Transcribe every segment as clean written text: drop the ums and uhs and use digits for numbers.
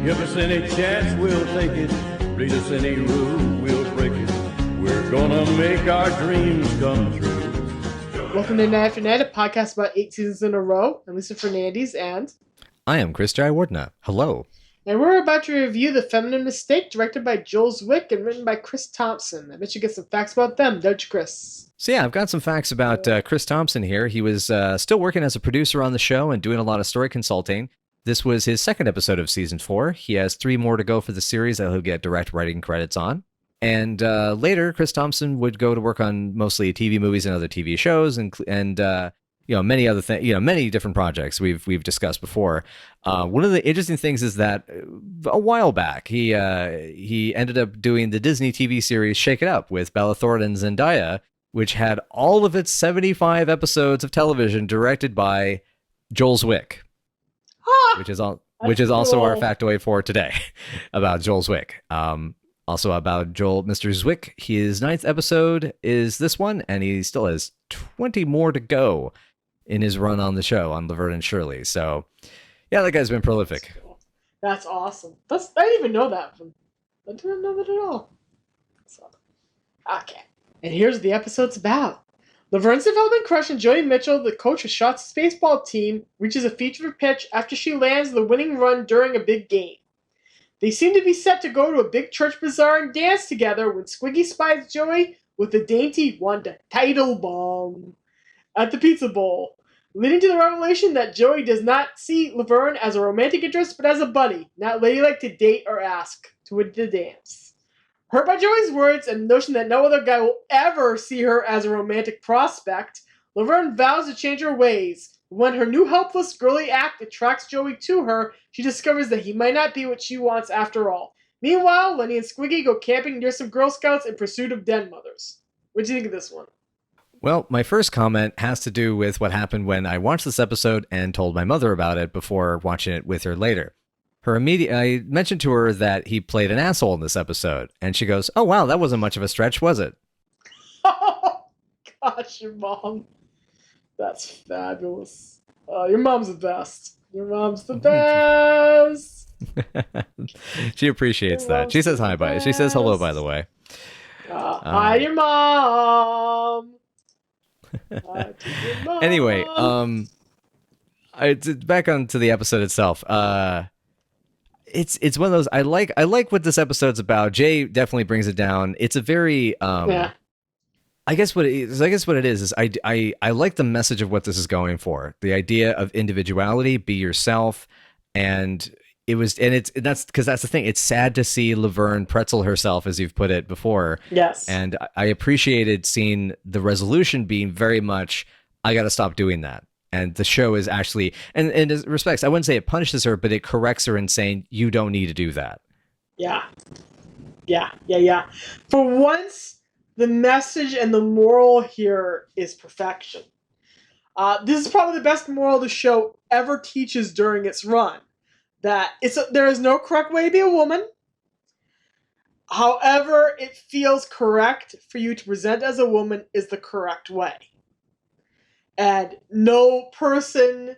Give us any chance, we'll take it. Read us any rule, we'll break it. We're gonna make our dreams come true. Welcome to Navtastic, a podcast about 8 seasons in a row. I'm Mr. Fernandes, and I am Chris Jayawardena. Hello. And we're about to review The Feminine Mistake, directed by Joel Zwick and written by Chris Thompson. I bet you get some facts about them, don't you, Chris? So yeah, I've got some facts about Chris Thompson here. He was still working as a producer on the show and doing a lot of story consulting. This was his second episode of season 4. He has 3 more to go for the series that he'll get direct writing credits on. And later, Chris Thompson would go to work on mostly TV movies and other TV shows, and many other things, many different projects we've discussed before. One of the interesting things is that a while back he ended up doing the Disney TV series Shake It Up with Bella Thorne and Zendaya, which had all of its 75 episodes of television directed by Joel Zwick. Which is also our factoid for today about Joel Zwick. Also about Mr. Zwick, his 9th episode is this one, and he still has 20 more to go in his run on the show on Laverne and Shirley. So, yeah, that guy's been prolific. That's awesome. I didn't even know that. I didn't know that at all. Okay, and here's what the episode's about. Laverne's development crush on Joni Mitchell, the coach of Shotz's baseball team, reaches a feature pitch after she lands the winning run during a big game. They seem to be set to go to a big church bazaar and dance together when Squiggy spies Joey with the dainty Wanda title bomb at the pizza bowl, leading to the revelation that Joey does not see Laverne as a romantic interest but as a buddy, not ladylike to date or ask to the dance. Hurt by Joey's words and the notion that no other guy will ever see her as a romantic prospect, Laverne vows to change her ways. When her new helpless, girly act attracts Joey to her, she discovers that he might not be what she wants after all. Meanwhile, Lenny and Squiggy go camping near some Girl Scouts in pursuit of den mothers. What do you think of this one? Well, my first comment has to do with what happened when I watched this episode and told my mother about it before watching it with her later. I mentioned to her that he played an asshole in this episode, and she goes, "Oh wow, that wasn't much of a stretch, was it?" Oh gosh, your mom. That's fabulous. Your mom's the best. Your mom's the best. She appreciates that. She says hi by it. She says hello, by the way. Hi, your mom. Hi to your mom. Anyway, back onto the episode itself. It's one of those I like what this episode's about. Jay definitely brings it down. It's a very I guess what it is I like the message of what this is going for. The idea of individuality, be yourself, and that's because that's the thing. It's sad to see Laverne pretzel herself, as you've put it before. Yes. And I appreciated seeing the resolution being very much, I got to stop doing that. And the show is actually, and in respects, I wouldn't say it punishes her, but it corrects her in saying, you don't need to do that. Yeah. For once, the message and the moral here is perfection. This is probably the best moral the show ever teaches during its run. That there is no correct way to be a woman. However, it feels correct for you to present as a woman is the correct way. And no person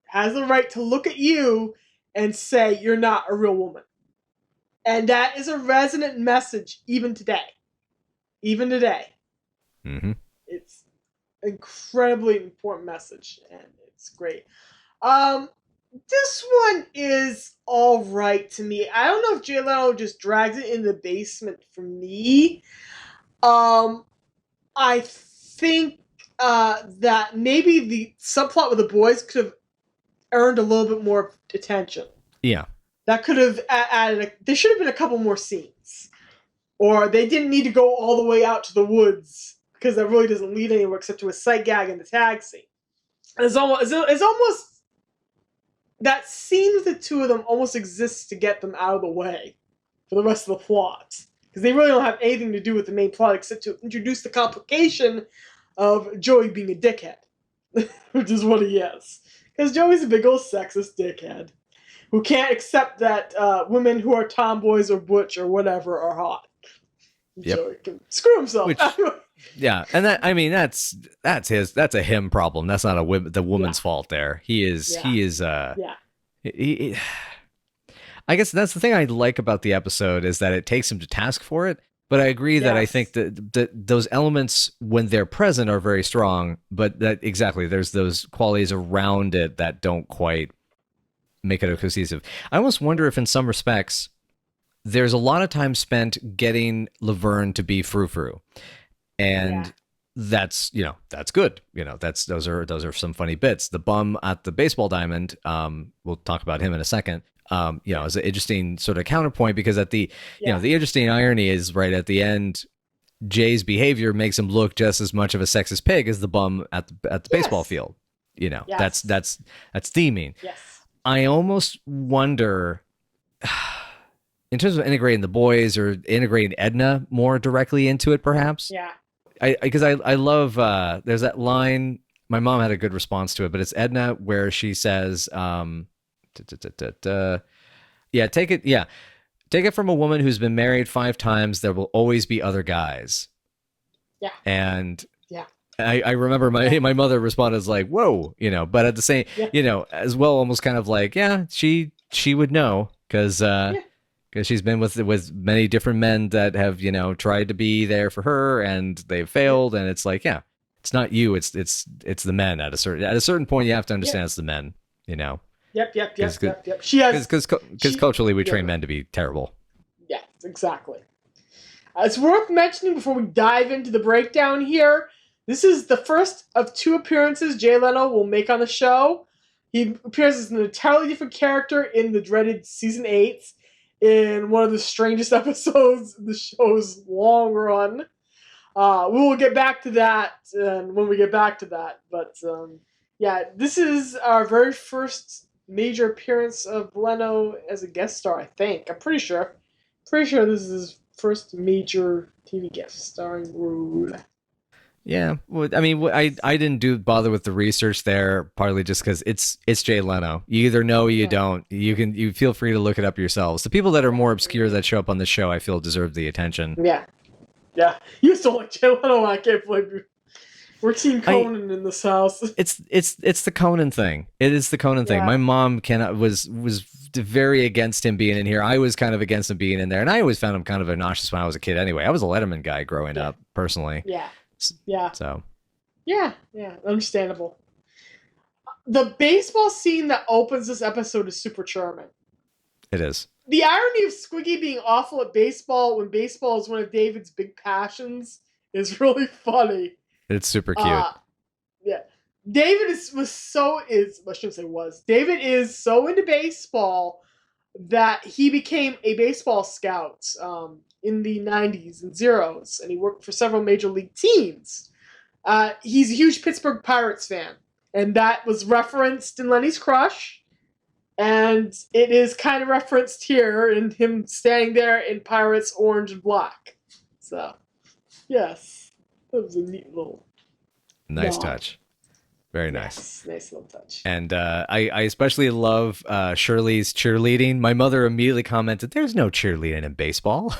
has the right to look at you and say you're not a real woman. And that is a resonant message even today. Mm-hmm. It's an incredibly important message, and it's great. This one is all right to me. I don't know if Jay Leno just drags it in the basement for me. I think that maybe the subplot with the boys could have earned a little bit more attention. Yeah. That could have added, there should have been a couple more scenes. Or they didn't need to go all the way out to the woods, because that really doesn't lead anywhere except to a sight gag in the tag scene. And it's almost, that scene with the two of them almost exists to get them out of the way for the rest of the plot. Because they really don't have anything to do with the main plot except to introduce the complication of Joey being a dickhead, which is what he is. Because Joey's a big old sexist dickhead who can't accept that women who are tomboys or butch or whatever are hot. Yep. Joey can screw himself. Yeah, and that's a him problem. That's not the woman's fault there. I I guess that's the thing I like about the episode is that it takes him to task for it. But I agree that I think that those elements, when they're present, are very strong. But that exactly, there's those qualities around it that don't quite make it a cohesive. I almost wonder if, in some respects, there's a lot of time spent getting Laverne to be frou-frou, and that's good. Those are some funny bits. The bum at the baseball diamond. We'll talk about him in a second. Is an interesting sort of counterpoint because the interesting irony is right at the end, Jay's behavior makes him look just as much of a sexist pig as the bum at the baseball field. That's theming. Yes. I almost wonder, in terms of integrating the boys or integrating Edna more directly into it, perhaps. Yeah. Because I love there's that line. My mom had a good response to it, but it's Edna where she says. Take it from a woman who's been married 5 times. There will always be other guys. Yeah. And I remember my mother responded as like, whoa, but at the same, as well, almost kind of like, she would know because she's been with many different men that have, tried to be there for her and they've failed. And it's like, it's not you. It's the men at a certain point. You have to understand it's the men, Yep. She has because culturally we train men to be terrible. Yes, exactly. It's worth mentioning before we dive into the breakdown here. This is the first of 2 appearances Jay Leno will make on the show. He appears as an entirely different character in the dreaded season 8 in one of the strangest episodes of the show's long run. We will get back to that when we get back to that. But this is our very first major appearance of Leno as a guest star, I think. I'm pretty sure. This is his first major TV guest starring role. Yeah, well, I mean, I didn't bother with the research there, partly just because it's Jay Leno. You either know or you don't. You feel free to look it up yourselves. The people that are more obscure that show up on the show, I feel, deserve the attention. Yeah. You still like Jay Leno. I can't believe you. We're Team Conan in this house. It's the Conan thing. It is the Conan thing. My mom was very against him being in here. I was kind of against him being in there, and I always found him kind of obnoxious when I was a kid. Anyway, I was a Letterman guy growing up, personally. Yeah. So. Yeah. Understandable. The baseball scene that opens this episode is super charming. It is. The irony of Squiggy being awful at baseball when baseball is one of David's big passions is really funny. It's super cute. David is so into baseball that he became a baseball scout in the 90s and zeros, and he worked for several major league teams. He's a huge Pittsburgh Pirates fan, and that was referenced in Lenny's Crush, and it is kind of referenced here in him standing there in Pirates orange and black. So, yes. That was a neat little nice touch. Very nice. Nice little touch. And I especially love Shirley's cheerleading. My mother immediately commented, "There's no cheerleading in baseball."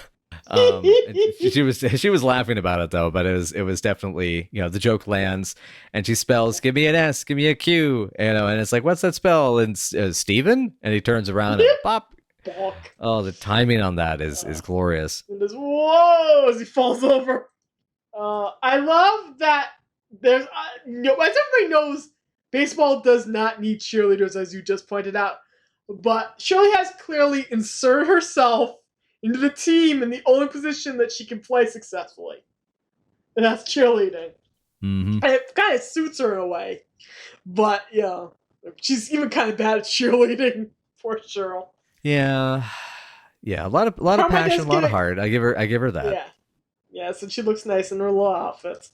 She was laughing about it though, but it was definitely, the joke lands, and she spells, "Give me an S, give me a Q," and it's like, "What's that spell?" And Steven, and he turns around and pop. Oh, the timing on that is glorious. And there's whoa as he falls over. I love that there's, as everybody knows, baseball does not need cheerleaders, as you just pointed out. But Shirley has clearly inserted herself into the team in the only position that she can play successfully. And that's cheerleading. Mm-hmm. And it kind of suits her in a way. But, she's even kind of bad at cheerleading. Poor Cheryl. Yeah. A lot of passion, a lot of heart. I give her that. Yes, and she looks nice in her little outfits.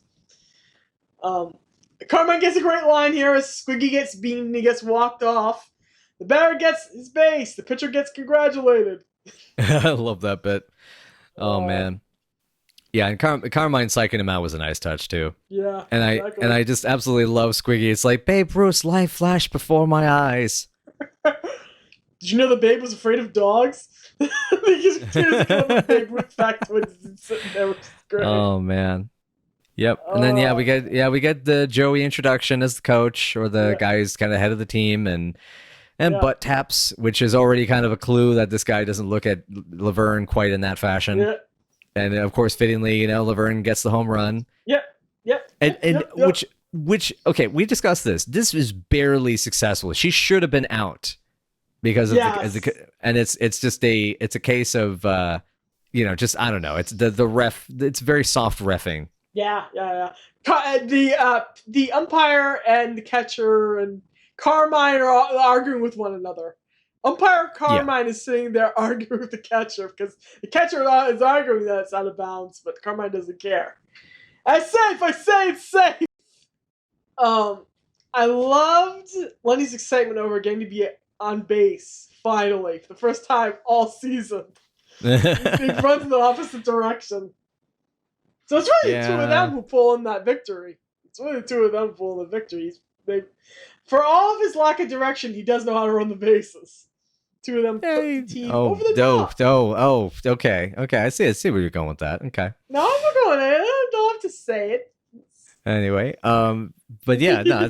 Carmine gets a great line here as Squiggy gets beaten and he gets walked off. The batter gets his base. The pitcher gets congratulated. I love that bit. Oh man. Yeah, and Carmine psyching him out was a nice touch too. Yeah. And I just absolutely love Squiggy. It's like, Babe Ruth's life flashed before my eyes. Did you know the Babe was afraid of dogs? Babe Ruth fact when he's sitting there with great. Oh man. Yep. And then we get the Joey introduction as the coach or the guy who's kind of head of the team, and And Yeah. butt taps, which is already kind of a clue that this guy doesn't look at Laverne quite in that fashion. Yeah. And of course, fittingly, Laverne gets the home run. Yep. Yep. And Yep. which okay, we discussed this. This is barely successful. She should have been out because of and it's just a case of just I don't know. It's the ref. It's very soft reffing. Yeah. The umpire and the catcher and Carmine are arguing with one another. Umpire Carmine is sitting there arguing with the catcher because the catcher is arguing that it's out of bounds, but Carmine doesn't care. I say it's safe. I loved Lenny's excitement over getting to be on base finally for the first time all season. He runs in the opposite direction. So it's really the two of them who pull in that victory. It's really the two of them pulling the victory. For all of his lack of direction, he does know how to run the bases. Two of them put the team over the top. Okay. I see where you're going with that. Okay. No, I'm not going there. I don't have to say it. Anyway, but yeah, no,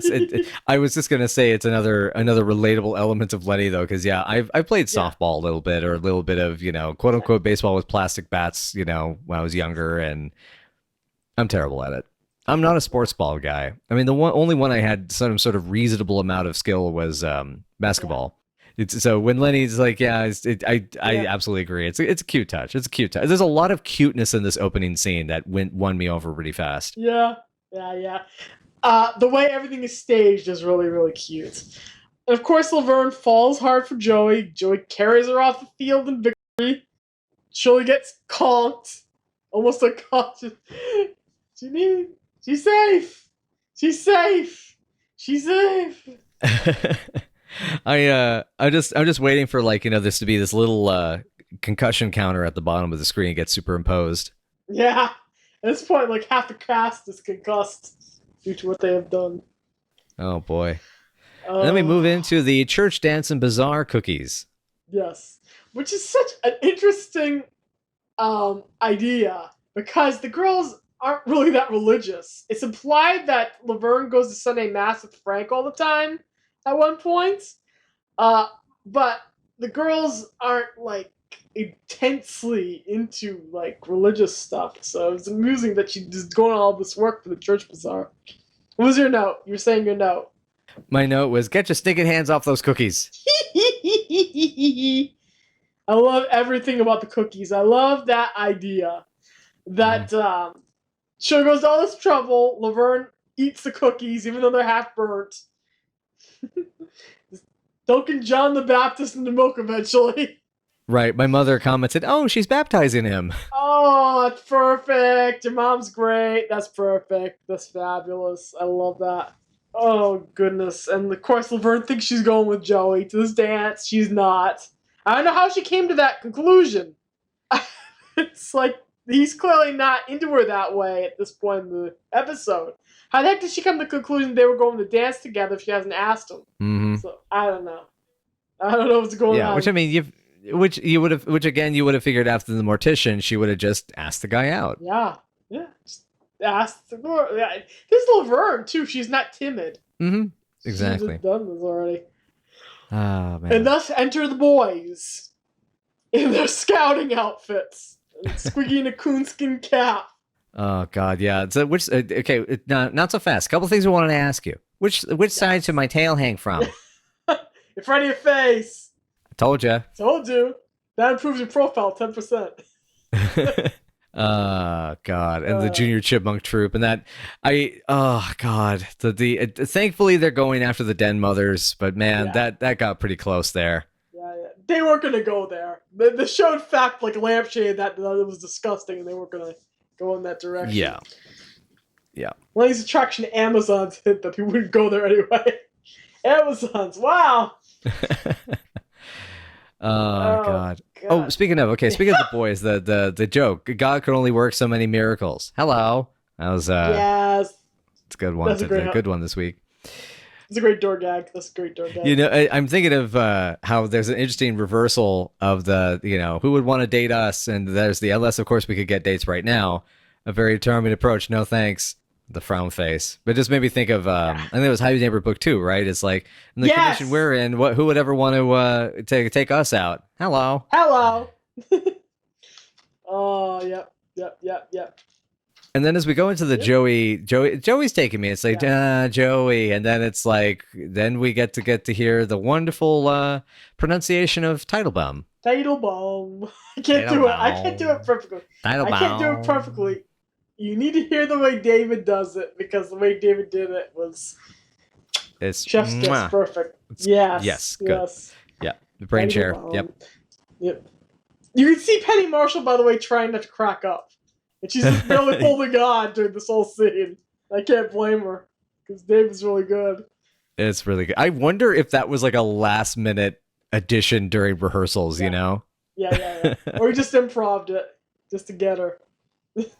I was just gonna say it's another relatable element of Lenny though, because I played softball a little bit, or a little bit of quote unquote baseball with plastic bats, when I was younger, and I'm terrible at it. I'm not a sports ball guy. I mean, the only one I had some sort of reasonable amount of skill was basketball. So when Lenny's like, I absolutely agree. It's a cute touch. It's a cute touch. There's a lot of cuteness in this opening scene that won me over really fast. Yeah. The way everything is staged is really, really cute. And of course, Laverne falls hard for Joey. Joey carries her off the field in victory. Shirley gets conked. Almost unconscious. She's safe. She's safe. She's safe. I'm just waiting for this to be this little concussion counter at the bottom of the screen get superimposed. Yeah. At this point, half the cast is concussed due to what they have done. Oh boy. And then we move into the church dance and bazaar cookies. Yes. Which is such an interesting idea, because the girls aren't really that religious. It's implied that Laverne goes to Sunday Mass with Frank all the time at one point. But the girls aren't intensely into religious stuff. So it's amusing that she's just going all this work for the church bazaar. What was your note? You were saying your note. My note was, get your stinking hands off those cookies. I love everything about the cookies. I love that idea. That Shirley goes to all this trouble. Laverne eats the cookies, even though they're half burnt. Dunking John the Baptist in the milk eventually. Right. My mother commented, "Oh, she's baptizing him." Oh, that's perfect. Your mom's great. That's perfect. That's fabulous. I love that. Oh, goodness. And of course, Laverne thinks she's going with Joey to this dance. She's not. I don't know how she came to that conclusion. It's he's clearly not into her that way at this point in the episode. How the heck did she come to the conclusion they were going to dance together if she hasn't asked him? Mm-hmm. So, I don't know. I don't know what's going on. Yeah, which I mean, which you would have figured after the mortician, she would have just asked the guy out. Yeah. Just asked the girl. Yeah. This is Laverne, too. She's not timid. Mm-hmm. Exactly. She's done this already. Oh, man. And thus enter the boys in their scouting outfits. Squiggy in a coonskin cap. Oh God, yeah. So okay, not so fast. A couple things we wanted to ask you. Which side should my tail hang from? In front of your face. I told you. Told you. That improves your profile 10%. Oh God, and the Junior Chipmunk troop, and that God, thankfully they're going after the den mothers, but man, that got pretty close there. Yeah. They weren't gonna go there. The show, in fact, lampshaded that it was disgusting, and they weren't gonna go in that direction. Yeah. Lenny's attraction to Amazon's hint that he wouldn't go there anyway. Amazons, wow. Oh God. Oh, speaking of the boys, the joke, God could only work so many miracles. Hello. That was yes. It's a good one. It's a good one this week. It's a great door gag. That's a great door gag. I'm thinking of how there's an interesting reversal of the, who would want to date us, and there's the unless of course we could get dates right now. A very charming approach. No thanks. The frown face. But it just made me think of I think it was How You Neighbor Book 2, right? It's like in the condition we're in, who would ever want to take us out? Hello. Hello. Oh, yep. And then as we go into the Joey's taking me. It's like Joey, and then it's like then we get to hear the wonderful pronunciation of Teitelbaum. Teitelbaum. I can't do it perfectly. Teitelbaum. I can't do it perfectly. You need to hear the way David does it, because the way David did it was chef's kiss perfect. Yes. Good. Yes. Yeah. The brain chair. Yep. You can see Penny Marshall, by the way, trying not to crack up. And she's just barely holding on during this whole scene. I can't blame her, because David's really good. It's really good. I wonder if that was like a last minute addition during rehearsals, you know? Yeah. Or he just improv'd it just to get her.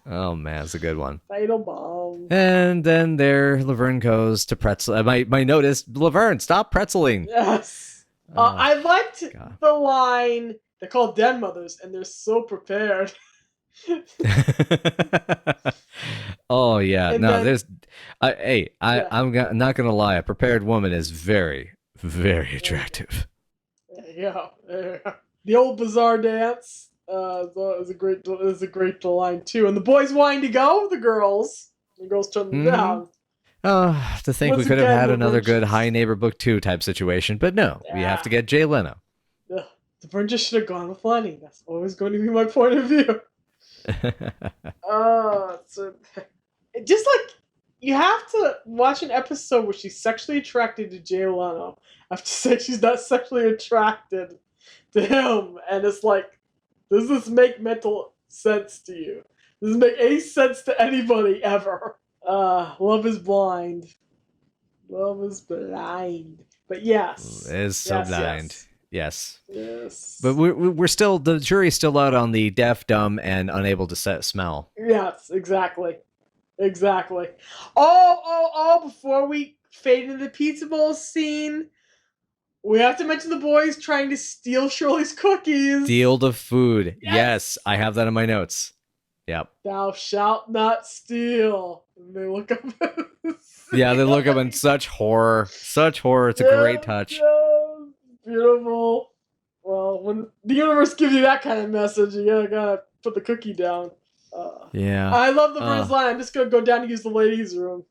Oh man, it's a good one. Teitelbaum. And then there Laverne goes to pretzel. My note is, Laverne, stop pretzeling. Yes. I liked the line, they're called den mothers, and they're so prepared. Oh yeah, and no, then, there's I'm not gonna lie, a prepared woman is very, very attractive. Yeah. The old bazaar dance is a great line too, and the boys wanting to go, the girls turn them down. Oh, to think we could have had another good High Neighbor Book 2 type situation, but no, we have to get Jay Leno. The Burn just should have gone with Lenny. That's always going to be my point of view. So just like you have to watch an episode where she's sexually attracted to Jay Leno. I have to say she's not sexually attracted to him, and it's like, does this make mental sense to you? Does it make any sense to anybody ever? Love is blind. Love is blind. But yes, is so blind. Yes. Yes. But we're still, the jury's still out on the deaf, dumb, and unable to smell. Yes, exactly. Oh, before we fade into the pizza bowl scene, we have to mention the boys trying to steal Shirley's cookies. Steal the food. Yes, I have that in my notes. Yep. Thou shalt not steal. And they look up. Yeah, they look up in such horror. Such horror. It's a great touch. Beautiful. Well, when the universe gives you that kind of message, you gotta put the cookie down. Yeah. I love the first line. I'm just gonna go down and use the ladies' room.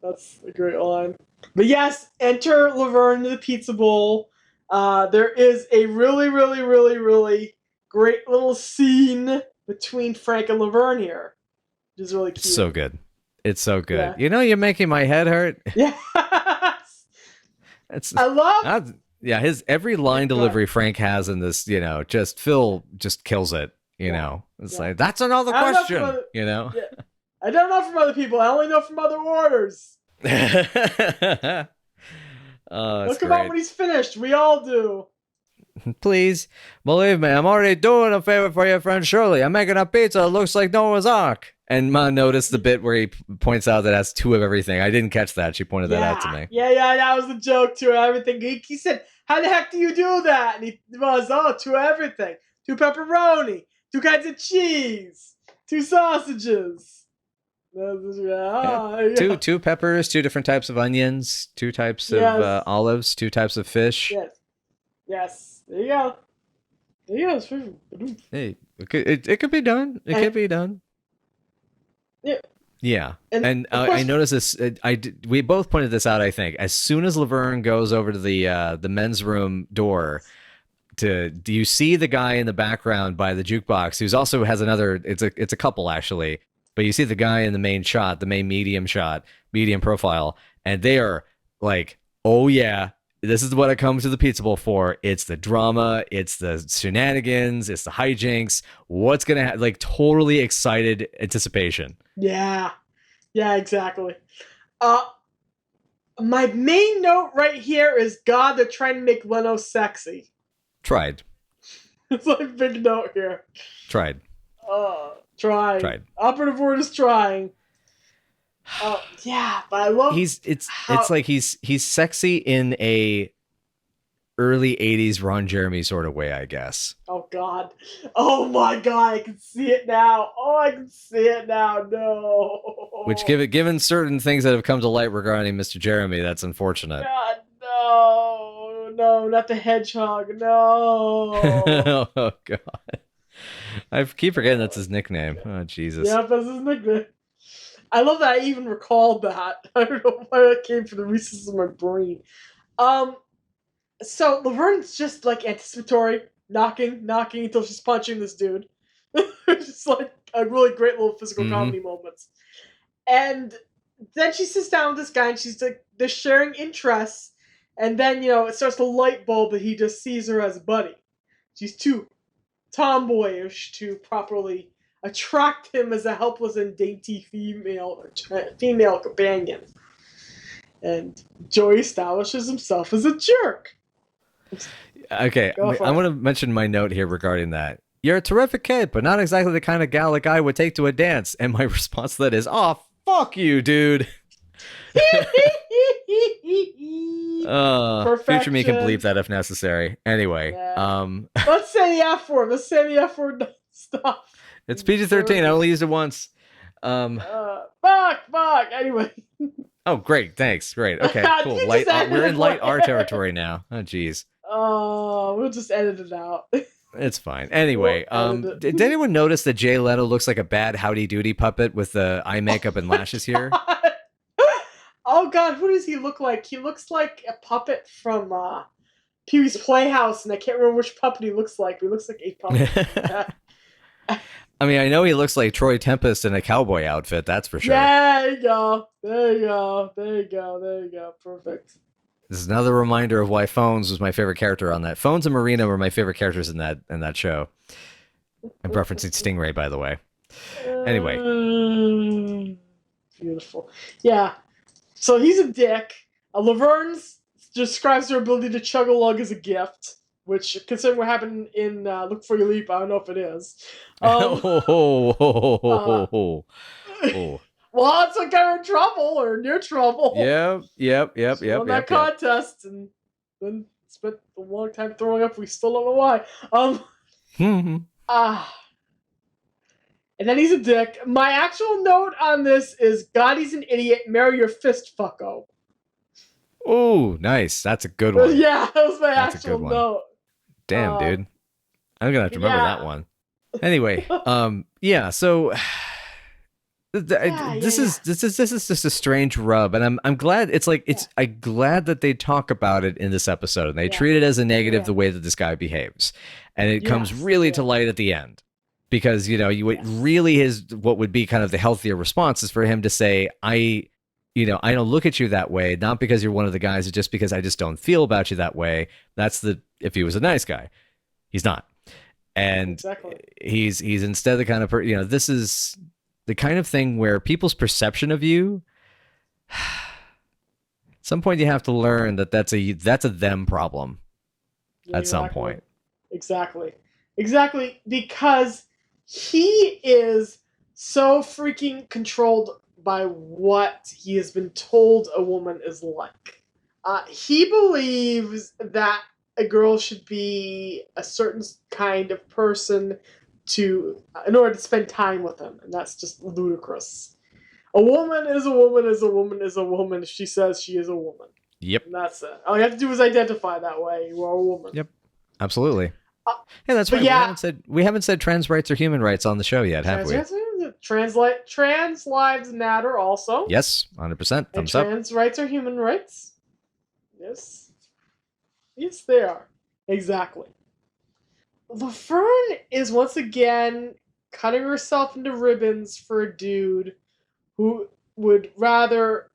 That's a great line. But yes, enter Laverne to the pizza bowl. There is a really, really, really, really great little scene between Frank and Laverne here, which is really cute. It's so good. It's so good. Yeah. You know, you're making my head hurt. Yes. I love. Yeah, his every line delivery Frank has in this, just Phil just kills it. It's like, that's another question. I don't know from other people. I only know from other orders. Look about when he's finished. We all do. Please believe me, I'm already doing a favor for your friend Shirley. I'm making a pizza that looks like Noah's Ark. And Ma noticed the bit where he points out that it has 2 of everything. I didn't catch that. She pointed that out to me. Yeah, that was the joke to everything. He said, how the heck do you do that? And he was, 2 of everything. 2 pepperoni. 2 kinds of cheese. 2 sausages. Two peppers, 2 different types of onions, 2 types of olives, 2 types of fish. Yes. There you go. Hey, it could be done. It could be done. Yeah. And I noticed this. We both pointed this out. I think as soon as Laverne goes over to the men's room door, do you see the guy in the background by the jukebox? Who's also has another. It's a couple actually, but you see the guy in the main shot, the main medium profile, and they are like, oh yeah. This is what I come to the pizza bowl for. It's the drama. It's the shenanigans. It's the hijinks. What's going to happen? Like totally excited anticipation. Yeah, exactly. My main note right here is, God, they're trying to make Leno sexy. Tried. It's like a big note here. Tried. Tried. Operative word is trying. Yeah, but I love it's like he's sexy in a early 80s Ron Jeremy sort of way, I guess. Oh God. Oh my God, I can see it now. Oh, I can see it now. No. Which, given certain things that have come to light regarding Mr. Jeremy, that's unfortunate. God, no. No, not the hedgehog. No. Oh, God. I keep forgetting that's his nickname. Oh, Jesus. Yeah, that's his nickname. I love that I even recalled that. I don't know why that came from the recesses of my brain. So Laverne's just like anticipatory, knocking until she's punching this dude. It's just like a really great little physical comedy moments. And then she sits down with this guy and she's like, they're sharing interests. And then, it starts to light bulb that he just sees her as a buddy. She's too tomboyish to properly attract him as a helpless and dainty female companion. And Joey establishes himself as a jerk. Okay, I want to mention my note here regarding that. You're a terrific kid, but not exactly the kind of gal a guy would take to a dance. And my response to that is, oh, fuck you, dude. Future me can bleep that if necessary. Anyway, let's say the F word. Let's say the F word stuff. It's PG-13. I only used it once. Fuck. Anyway. Oh, great. Thanks. Great. Okay, cool. We're in light R territory now. Oh, jeez. We'll just edit it out. It's fine. Anyway, did anyone notice that Jay Leno looks like a bad Howdy Doody puppet with the eye makeup and lashes here? Oh God, who does he look like? He looks like a puppet from Pee-wee's Playhouse, and I can't remember which puppet he looks like, but he looks like a puppet. I mean, I know he looks like Troy Tempest in a cowboy outfit, that's for sure. Yeah, there you go. Perfect. This is another reminder of why Phones was my favorite character on that. Phones and Marina were my favorite characters in that show. I'm referencing Stingray, by the way. Anyway. Beautiful. Yeah. So he's a dick. Laverne's describes her ability to chug a lug as a gift, which, considering what happened in Look Before You Leap, I don't know if it is. Well, it's like they're in trouble or near trouble. Yep. Won that contest and then spent a long time throwing up. We still don't know why. And then he's a dick. My actual note on this is, God, he's an idiot. Marry your fist fucko. Oh, nice. That's a good one. Yeah, that was my actual note. Damn, dude. I'm gonna have to remember that one. Anyway, so this is just a strange rub, and I'm glad I'm glad that they talk about it in this episode and they treat it as a negative the way that this guy behaves, and it comes really to light at the end, because what would be kind of the healthier response is for him to say, I don't look at you that way, not because you're one of the guys, it's just because I just don't feel about you that way. If he was a nice guy, he's not. And he's instead the kind of this is the kind of thing where people's perception of you, at some point you have to learn that that's a them problem at some point. Exactly. Because he is so freaking controlled by what he has been told a woman is like. He believes that a girl should be a certain kind of person in order to spend time with him, and that's just ludicrous. A woman is a woman is a woman is a woman if she says she is a woman. Yep. And that's it. All you have to do is identify that way. You are a woman. Yep. Absolutely. That's right. We haven't said trans rights or human rights on the show yet, have we? Trans lives matter also. Yes, 100%. Thumbs up. Trans rights are human rights. Yes. Yes, they are. Exactly. Laverne is once again cutting herself into ribbons for a dude who would rather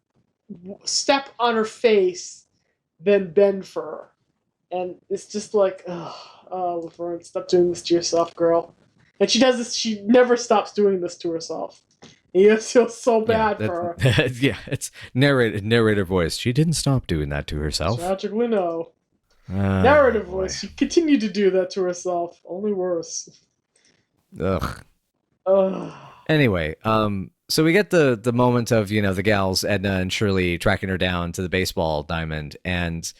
step on her face than bend for her. And it's just like, oh, Laverne, stop doing this to yourself, girl. And she does this, she never stops doing this to herself. And you feel so bad for her. Yeah, it's narrator voice. She didn't stop doing that to herself. Tragically, no. Narrative voice. She continued to do that to herself. Only worse. Ugh. Anyway, so we get the moment of, the gals, Edna and Shirley, tracking her down to the baseball diamond. And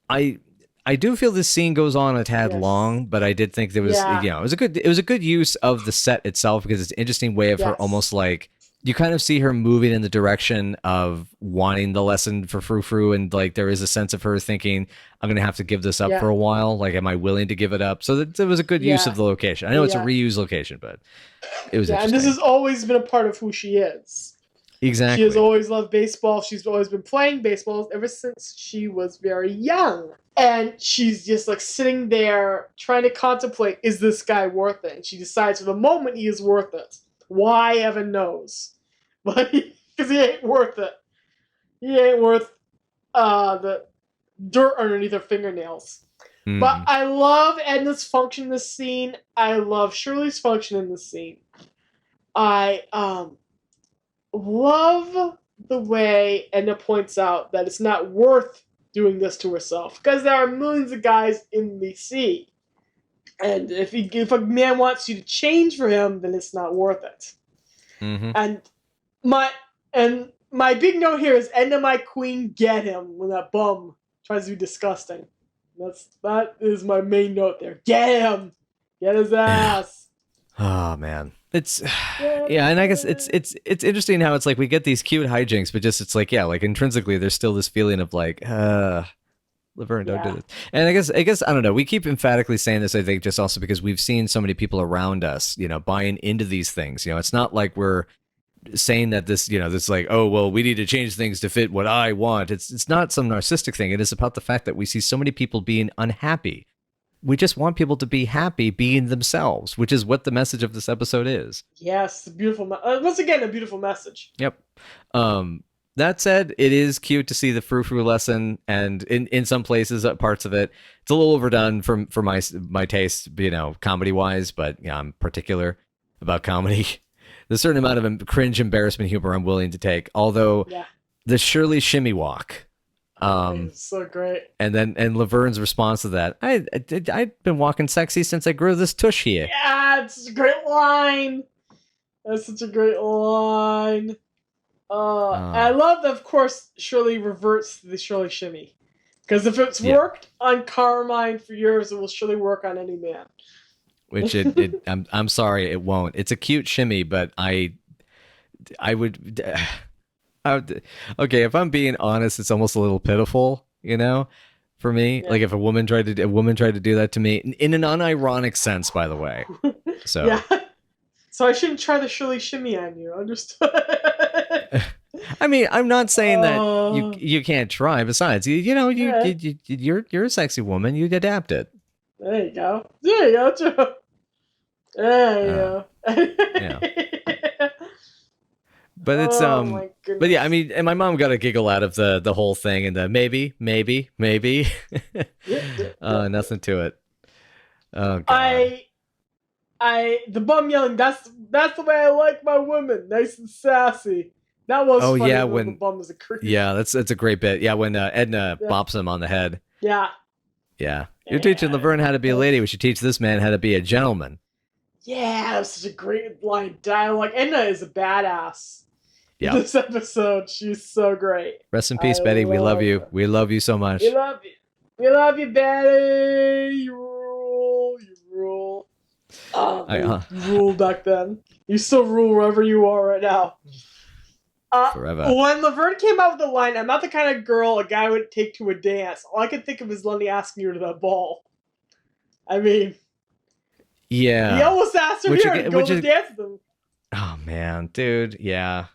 I I do feel this scene goes on a tad Yes. long, but I did think there was, Yeah. you know, it was a good use of the set itself because it's an interesting way of her Yes. almost like you kind of see her moving in the direction of wanting the lesson for frou-frou, and like there is a sense of her thinking, I'm gonna have to give this up Yeah. for a while. Like, am I willing to give it up? So that it was a good use Yeah. of the location. I know it's a Yeah. reused location, but it was Yeah, and interesting. this has always been a part of who she is. Exactly. She has always loved baseball. She's always been playing baseball ever since she was very young. And she's just like sitting there trying to contemplate, is this guy worth it? And she decides for the moment he is worth it. Why, heaven knows. But because he ain't worth it. He ain't worth the dirt underneath her fingernails. Mhm. But I love Edna's function in this scene. I love Shirley's function in this scene. I love the way Edna points out that it's not worth doing this to herself because there are millions of guys in the sea, and if a man wants you to change for him, then it's not worth it. Mhm. And my big note here is Edna, my queen, get him when that bum tries to be disgusting. That is my main note there. Get him, get his ass. Oh man, it's yeah, and I guess it's interesting how it's like we get these cute hijinks, but just it's like like intrinsically there's still this feeling of like Laverne, don't do this. And I guess I don't know. We keep emphatically saying this. I think just also because we've seen so many people around us, you know, buying into these things. You know, it's not like we're saying that this, you know, this like, oh well, we need to change things to fit what I want. It's not some narcissistic thing. It is about the fact that we see so many people being unhappy. We just want people to be happy being themselves, which is what the message of this episode is. Yes, beautiful. Once again, a beautiful message. Yep. That said, it is cute to see the frou-frou lesson, and in some places, parts of it, it's a little overdone for my taste, you know, comedy wise. But yeah, I'm particular about comedy. There's a certain amount of cringe embarrassment humor I'm willing to take. Although the Shirley shimmy walk. It's so great. And Laverne's response to that, I've been walking sexy since I grew this tush here. Yeah, it's a great line. That's such a great line. And I love that, of course, Shirley reverts to the Shirley shimmy. Because if it's worked on Carmine for years, it will surely work on any man. Which I'm sorry, it won't. It's a cute shimmy, but I would. Okay, if I'm being honest, it's almost a little pitiful, you know, for me. Like if a woman tried to do that to me in an unironic sense, by the way. So yeah. So I shouldn't try the Shirley shimmy on you. Understood? I mean, I'm not saying that you can't try. Besides, you're a sexy woman. You adapt it. There you go. There you go, Joe. There you go. Yeah. But it's but yeah, I mean, and my mom got a giggle out of the whole thing, and the maybe, nothing to it. Oh God. The bum yelling. That's the way I like my women, nice and sassy. That was funny. Yeah, when the bum was a creep. Yeah, that's a great bit. Yeah, when Edna bops him on the head. Yeah. Yeah, you're teaching Laverne how to be a lady. We should teach this man how to be a gentleman. Yeah, that's such a great line of dialogue. Edna is a badass. Yeah. This episode, she's so great. Rest in peace, Betty. We love you. her. We love you so much. We love you. We love you, Betty. You rule. You rule. You ruled back then. You still rule wherever you are right now. Forever. When Laverne came out with the line, I'm not the kind of girl a guy would take to a dance. All I could think of is Lenny asking her to that ball. I mean, yeah. he almost asked her to go to dance with him. Oh man, dude, yeah.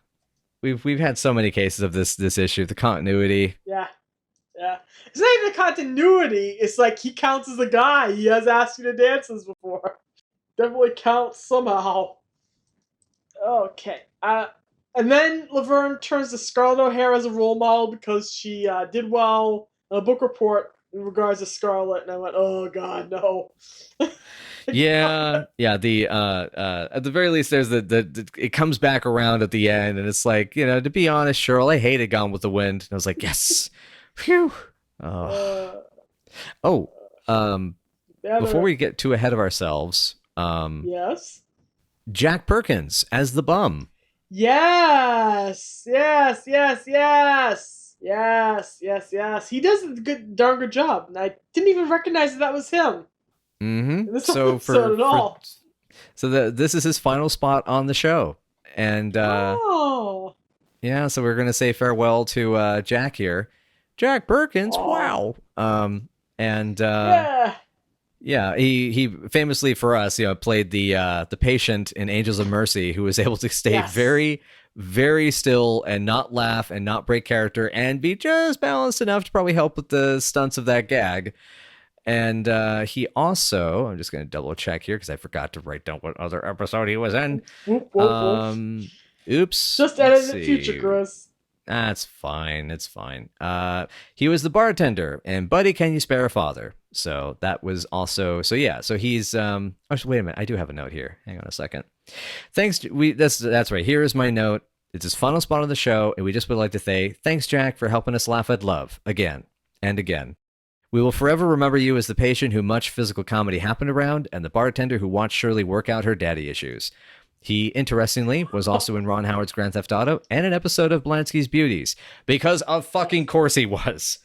We've had so many cases of this issue, the continuity. Yeah. It's not even the continuity. It's like he counts as a guy. He has asked you to dances before. Definitely counts somehow. Okay. And then Laverne turns to Scarlett O'Hara as a role model because she did well on a book report in regards to Scarlett, and I went, oh God, no. Yeah. At the very least, there's it comes back around at the end, and it's like, you know, to be honest, Cheryl, I hated Gone with the Wind, and I was like, yes, phew. Before we get too ahead of ourselves, yes, Jack Perkins as the bum. Yes. Yes, yes, yes. He does a darn good job. And I didn't even recognize that was him in this episode at all. This is his final spot on the show, and yeah, so we're gonna say farewell to Jack here, Jack Perkins. Oh. Wow. And Yeah. yeah, he famously for us, played the patient in Angels of Mercy, who was able to stay very, very still and not laugh and not break character and be just balanced enough to probably help with the stunts of that gag. And he also, I'm just going to double check here because I forgot to write down what other episode he was in. Oops. Just edit in the future, Chris. That's fine. It's fine. He was the bartender and Buddy, Can You Spare a Father? So that was also, so he's, actually, wait a minute. I do have a note here. Hang on a second. Thanks. That's right. Here is my note. It's his final spot on the show. And we just would like to say, thanks, Jack, for helping us laugh at love again and again. We will forever remember you as the patient who much physical comedy happened around and the bartender who watched Shirley work out her daddy issues. He, interestingly, was also in Ron Howard's Grand Theft Auto and an episode of Blansky's Beauties. Because of fucking course he was.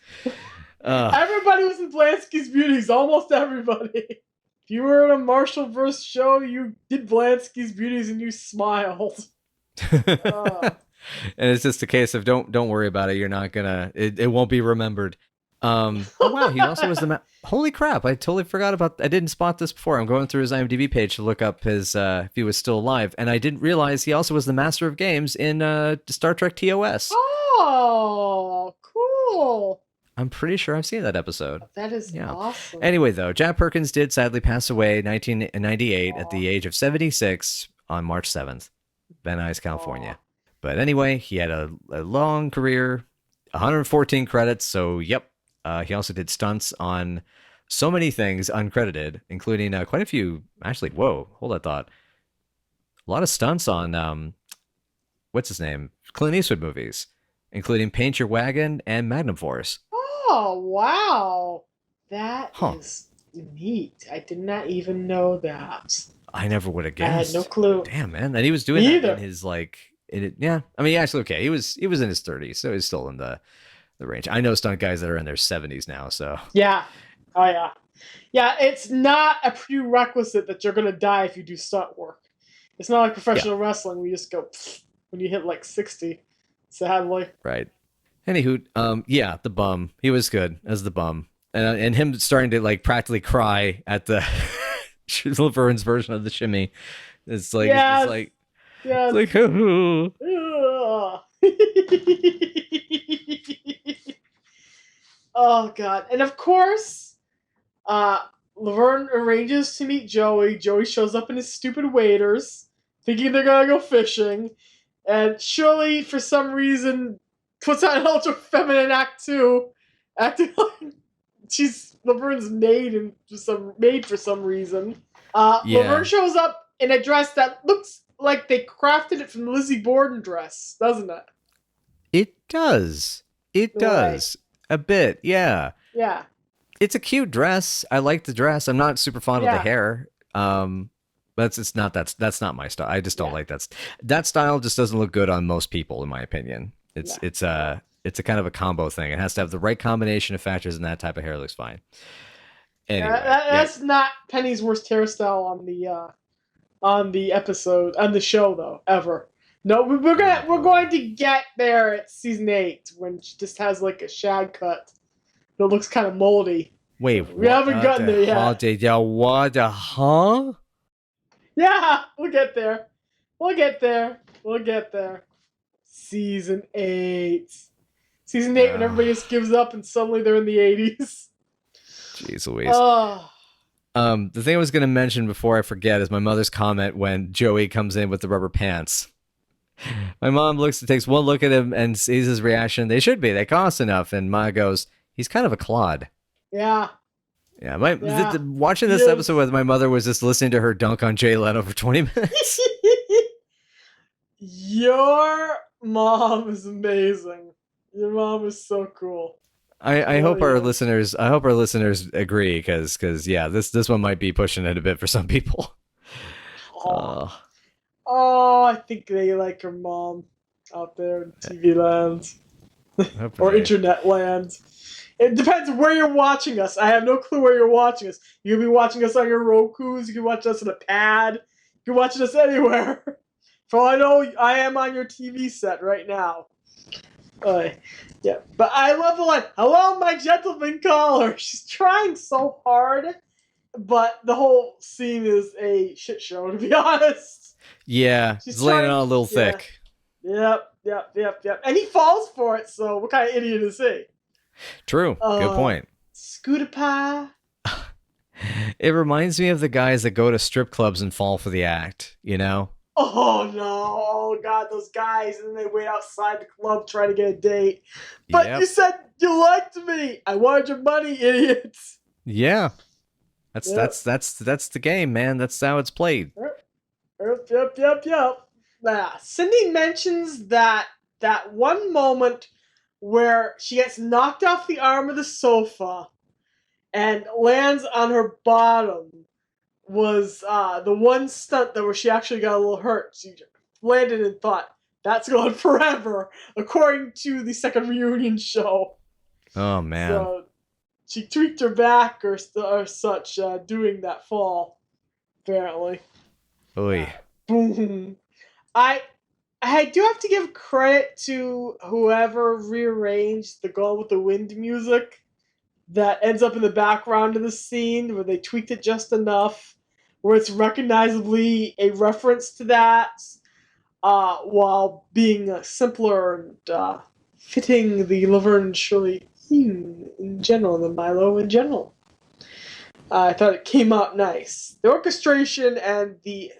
Everybody was in Blansky's Beauties. Almost everybody. If you were in a Marshall-verse show, you did Blansky's Beauties and you smiled. And it's just a case of don't worry about it. You're not gonna. It won't be remembered. Oh wow, he also was holy crap, I totally forgot about, I didn't spot this before. I'm going through his IMDb page to look up his if he was still alive, and I didn't realize he also was the Master of Games in Star Trek TOS. Oh, cool. I'm pretty sure I've seen that episode. That is awesome. Anyway, though, Jack Perkins did sadly pass away in 1998 at the age of 76 on March 7th, Van Nuys, California. But anyway, he had a long career, 114 credits, so yep. He also did stunts on so many things uncredited, including quite a few. Actually, whoa, hold that thought. A lot of stunts on what's his name? Clint Eastwood movies, including Paint Your Wagon and Magnum Force. Oh wow, that is neat. I did not even know that. I never would have guessed. I had no clue. Damn, man, and he was doing that in his yeah. I mean, actually, okay, he was in his 30s, so he's still in the range. I know stunt guys that are in their 70s now, so yeah. Oh yeah. It's not a prerequisite that you're gonna die if you do stunt work. It's not like professional wrestling where you just go when you hit like 60. Sadly. Right. Anywho, yeah, the bum. He was good as the bum, and him starting to like practically cry at the Laverne's version of the shimmy. It's like it's like oh god. And of course, Laverne arranges to meet Joey. Joey shows up in his stupid waders, thinking they're gonna go fishing. And Shirley, for some reason, puts on an ultra feminine act too, acting like she's Laverne's maid for some reason. Laverne shows up in a dress that looks like they crafted it from the Lizzie Borden dress, doesn't it? It does. It does. A bit, yeah. Yeah. It's a cute dress. I like the dress. I'm not super fond of the hair. But that's not my style. I just don't like that. That style just doesn't look good on most people, in my opinion. It's a kind of a combo thing. It has to have the right combination of factors, and that type of hair looks fine. Anyway, that's not Penny's worst hairstyle on the episode, on the show though, ever. No, we're going to get there at season 8 when she just has like a shag cut that looks kind of moldy. Wait, we haven't gotten there yet. What? Huh? Yeah, we'll get there. We'll get there. Season 8. Season 8 when everybody just gives up and suddenly they're in the 80s. Jeez Louise. The thing I was going to mention before I forget is my mother's comment when Joey comes in with the rubber pants. My mom takes one look at him and sees his reaction. They should be. They cost enough. And Ma goes, he's kind of a clod. Yeah. Yeah. Watching this episode with my mother was just listening to her dunk on Jay Leno for 20 minutes. Your mom is amazing. Your mom is so cool. I hope our listeners agree because yeah, this one might be pushing it a bit for some people. Oh, I think they like her mom out there in TV land. or internet land. It depends where you're watching us. I have no clue where you're watching us. You can be watching us on your Rokus. You can watch us on a pad. You can watch us anywhere. For all I know, I am on your TV set right now. Yeah, but I love the line, "Hello, my gentleman caller." She's trying so hard, but the whole scene is a shit show, to be honest. Yeah, She's it's laying trying- on a little yeah. thick. Yep. And he falls for it, so what kind of idiot is he? True. Good point. Scooter pie. It reminds me of the guys that go to strip clubs and fall for the act, you know? Oh no! Oh god, those guys, and then they wait outside the club trying to get a date. But Yep. you said you liked me. I wanted your money, idiots. Yeah. That's the game, man. That's how it's played. Yep. Cindy mentions that one moment where she gets knocked off the arm of the sofa and lands on her bottom was the one stunt that where she actually got a little hurt. She landed and thought, that's gone forever, according to the second reunion show. Oh man. So she tweaked her back or such doing that fall, apparently. Oy. Boom. I do have to give credit to whoever rearranged the Gone with the Wind music that ends up in the background of the scene, where they tweaked it just enough where it's recognizably a reference to that, while being simpler and fitting the Laverne and Shirley theme in general, the Milo in general. I thought it came out nice. The orchestration and the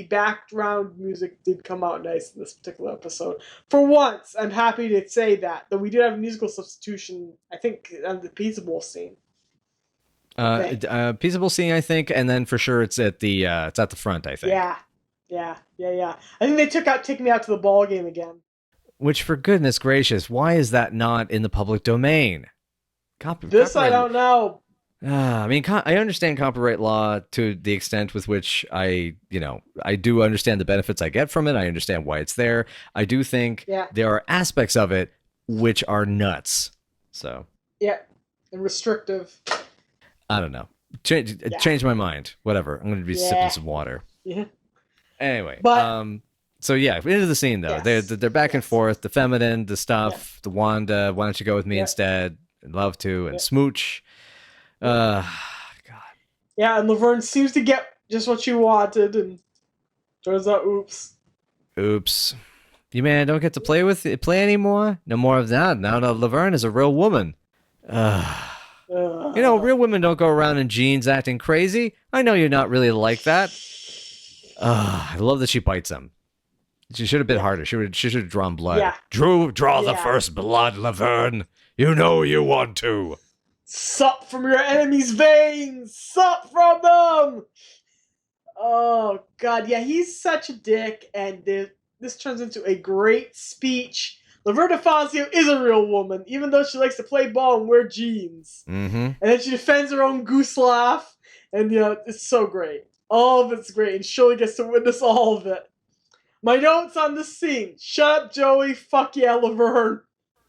background music did come out nice in this particular episode. For once, I'm happy to say that. Though we did have a musical substitution, I think, on the Pizza Bowl scene. Pizza Bowl scene, I think, and then for sure it's at the front, I think. Yeah. I think they took out "Take Me Out to the Ball Game" again. Which, for goodness gracious, why is that not in the public domain? I don't know. I mean, I understand copyright law to the extent with which I do understand the benefits I get from it. I understand why it's there. I do think there are aspects of it which are nuts. So yeah, and restrictive. I don't know. Change my mind. Whatever. I'm going to be sipping some water. Yeah. Anyway, but so yeah, into the scene though. Yes. They're back and forth. The feminine, the stuff, the Wanda. Why don't you go with me instead? And love to and smooch. God. Yeah, and Laverne seems to get just what she wanted, and turns out, oops. You man don't get to play anymore. No more of that. Now Laverne is a real woman. Real women don't go around in jeans acting crazy. I know you're not really like that. I love that she bites him. She should have bit harder. She should have drawn blood. Yeah. Draw the first blood, Laverne. You know you want to. Sup from your enemy's veins! Sup from them! Oh, God. Yeah, he's such a dick, and this turns into a great speech. Laverne Fazio is a real woman, even though she likes to play ball and wear jeans. Mm-hmm. And then she defends her own goose laugh, and it's so great. All of it's great, and Shirley gets to witness all of it. My notes on this scene: shut up, Joey. Fuck yeah, Laverne.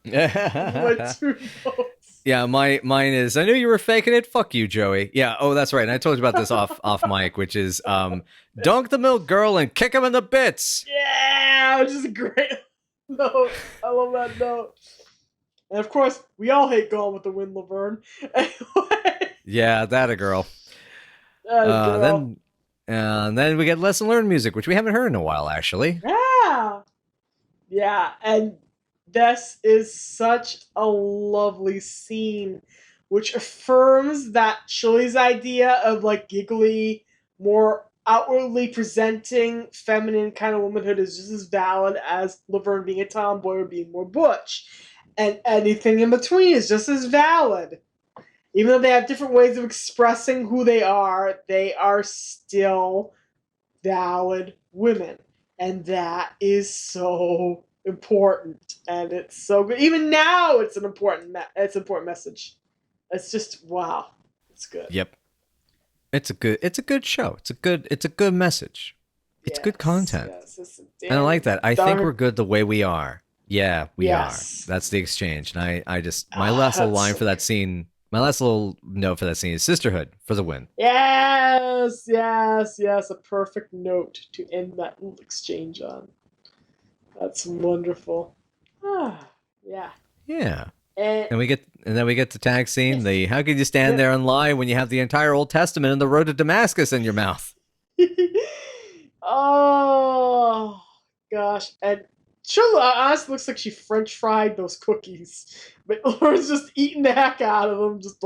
My 2 notes. Yeah, mine is, I knew you were faking it. Fuck you, Joey. Yeah. Oh, that's right. And I told you about this off mic, which is dunk the milk girl and kick him in the bits. Yeah, which is a great note. I love that note. And of course, we all hate Gone with the Wind, Laverne. Anyway. Yeah, that a girl. Girl. Then we get lesson learned music, which we haven't heard in a while, actually. Yeah, and this is such a lovely scene, which affirms that Shirley's idea of like giggly, more outwardly presenting feminine kind of womanhood is just as valid as Laverne being a tomboy or being more butch. And anything in between is just as valid. Even though they have different ways of expressing who they are still valid women. And that is so important. And it's so good. Even now, it's an important message. It's just, wow. It's good. Yep. It's a good show. It's a good message. It's good content. Yes, and I like that. I think we're good the way we are. Yeah, we Yes. are. That's the exchange. And I just, my Ah, last little that's line so for that scene, my last little note for that scene is sisterhood for the win. yes, yes, yes. A perfect note to end that little exchange on. That's wonderful. Ah, yeah. Yeah. And And then we get the tag scene. yes. The how could you stand there and lie when you have the entire Old Testament and the road to Damascus in your mouth? Oh gosh, and Shirley honestly looks like she French fried those cookies, but Lauren's just eating the heck out of them. Just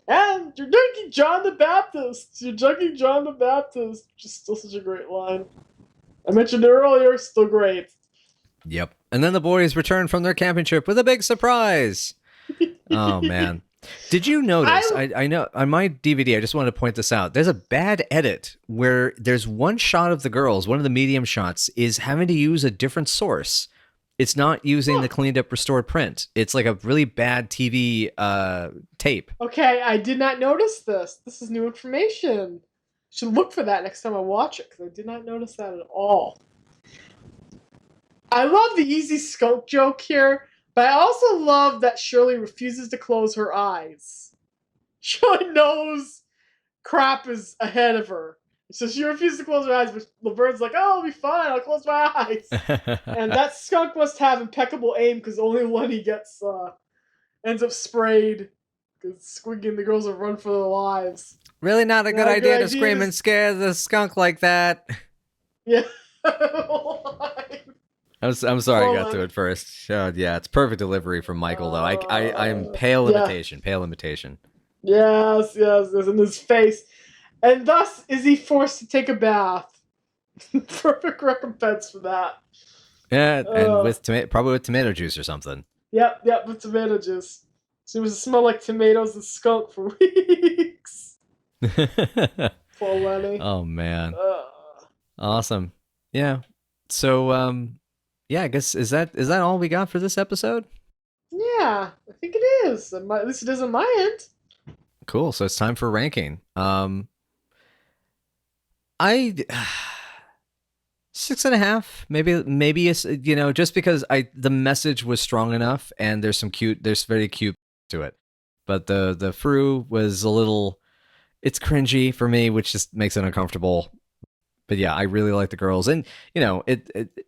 and you're drinking John the Baptist. You're drinking John the Baptist. Just still such a great line. I mentioned it earlier. Still great. Yep. And then the boys return from their camping trip with a big surprise. Oh man. Did you notice? I know on my DVD, I just wanted to point this out. There's a bad edit where there's one shot of the girls, one of the medium shots, is having to use a different source. It's not using the cleaned up restored print. It's like a really bad TV tape. Okay, I did not notice this. This is new information. Should look for that next time I watch it because I did not notice that at all. I love the easy skunk joke here, but I also love that Shirley refuses to close her eyes. Shirley knows crap is ahead of her. So she refuses to close her eyes, but Laverne's like, oh, I'll be fine, I'll close my eyes. And that skunk must have impeccable aim because only Lenny ends up sprayed because Squiggy and the girls have run for their lives. Really not a good idea to scream and scare the skunk like that. Yeah. I'm sorry I got through it first. Yeah, it's perfect delivery from Michael, though. I'm pale imitation. Yes, in his face. And thus is he forced to take a bath. Perfect recompense for that. Yeah, and probably with tomato juice or something. Yep, with tomato juice. Seems to smell like tomatoes and skunk for weeks. Poor Lenny. Oh, man. Awesome. Yeah. So, yeah, I guess is that all we got for this episode? Yeah, I think it is. At least it is on my end. Cool. So it's time for ranking. I 6.5, maybe it's, just because the message was strong enough and there's very cute to it, but the frou was a little, it's cringy for me, which just makes it uncomfortable. But yeah, I really like the girls, and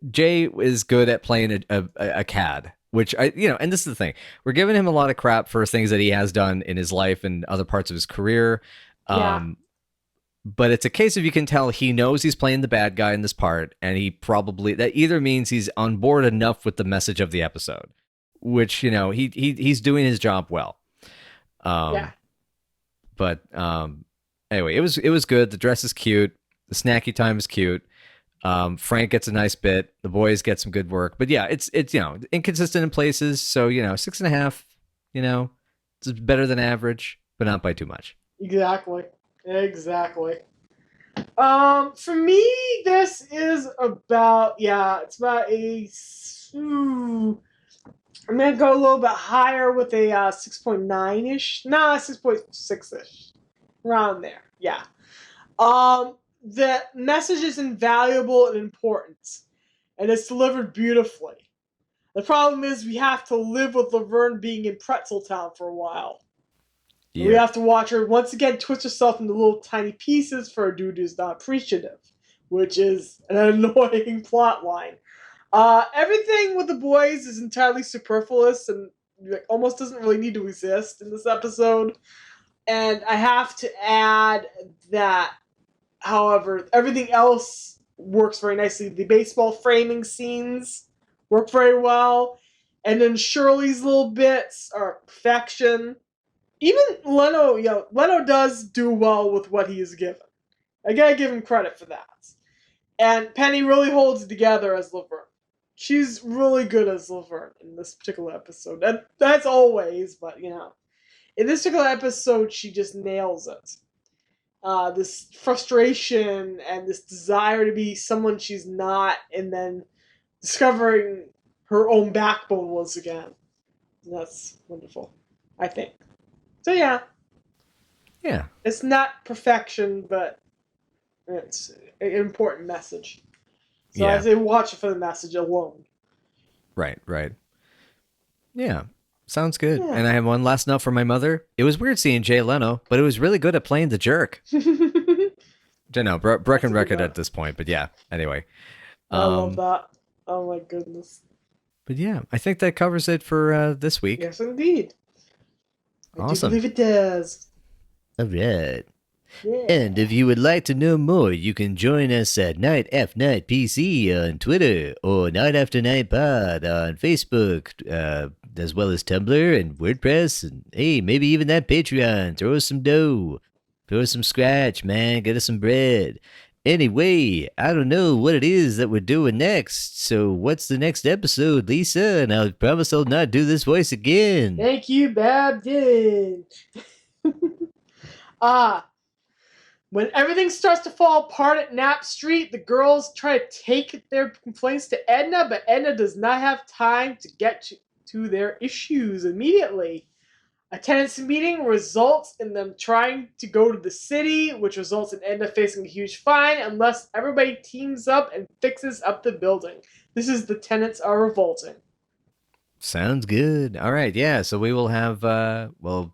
Jay is good at playing a cad, which and this is the thing, we're giving him a lot of crap for things that he has done in his life and other parts of his career. Yeah. But it's a case of, you can tell he knows he's playing the bad guy in this part, and that either means he's on board enough with the message of the episode, which he's doing his job well. Yeah. But anyway, it was good. The dress is cute. The snacky time is cute. Frank gets a nice bit. The boys get some good work. But yeah, it's inconsistent in places. So 6.5. It's better than average, but not by too much. Exactly. For me, this is about it's about I'm gonna go a little bit higher with a 6.9-ish. Nah, 6.6-ish. Around there. Yeah. The message is invaluable and important, and it's delivered beautifully. The problem is we have to live with Laverne being in Pretzel Town for a while. Yeah. We have to watch her once again twist herself into little tiny pieces for a dude who's not appreciative, which is an annoying plot line. Everything with the boys is entirely superfluous and almost doesn't really need to exist in this episode. And I have to add that, however, everything else works very nicely. The baseball framing scenes work very well. And then Shirley's little bits are perfection. Even Leno does do well with what he is given. I gotta give him credit for that. And Penny really holds it together as Laverne. She's really good as Laverne in this particular episode. And that's always, but in this particular episode, she just nails it. This frustration and this desire to be someone she's not, and then discovering her own backbone once again. And that's wonderful, I think. So yeah. It's not perfection, but it's an important message. So I say watch it for the message alone. Right, right. Yeah, sounds good. Yeah. And I have one last note for my mother. It was weird seeing Jay Leno, but it was really good at playing the jerk. Don't know, broken record at this point, but yeah. Anyway, I love that. Oh my goodness. but yeah, I think that covers it for this week. Yes, indeed. Awesome. I do believe it does. All right. Yeah. And if you would like to know more, you can join us at Night F Night PC on Twitter or Night After Night Pod on Facebook, as well as Tumblr and WordPress, and hey, maybe even that Patreon. Throw us some dough. Throw us some scratch, man. Get us some bread. Anyway, I don't know what it is that we're doing next. So what's the next episode, Lisa? And I promise I'll not do this voice again. Thank you, Babden. When everything starts to fall apart at Knapp Street, the girls try to take their complaints to Edna, but Edna does not have time to get to their issues immediately. A tenants meeting results in them trying to go to the city, which results in Edna facing a huge fine unless everybody teams up and fixes up the building. This is The Tenants Are Revolting. Sounds good. All right, yeah. So we will have, we'll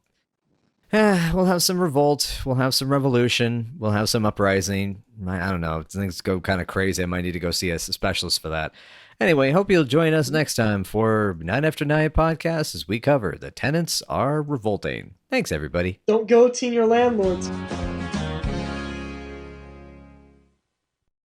have some revolt. We'll have some revolution. We'll have some uprising. I don't know. Things go kind of crazy. I might need to go see a specialist for that. Anyway, hope you'll join us next time for Night After Night podcast as we cover The Tenants Are Revolting. Thanks, everybody. Don't guillotine your landlords.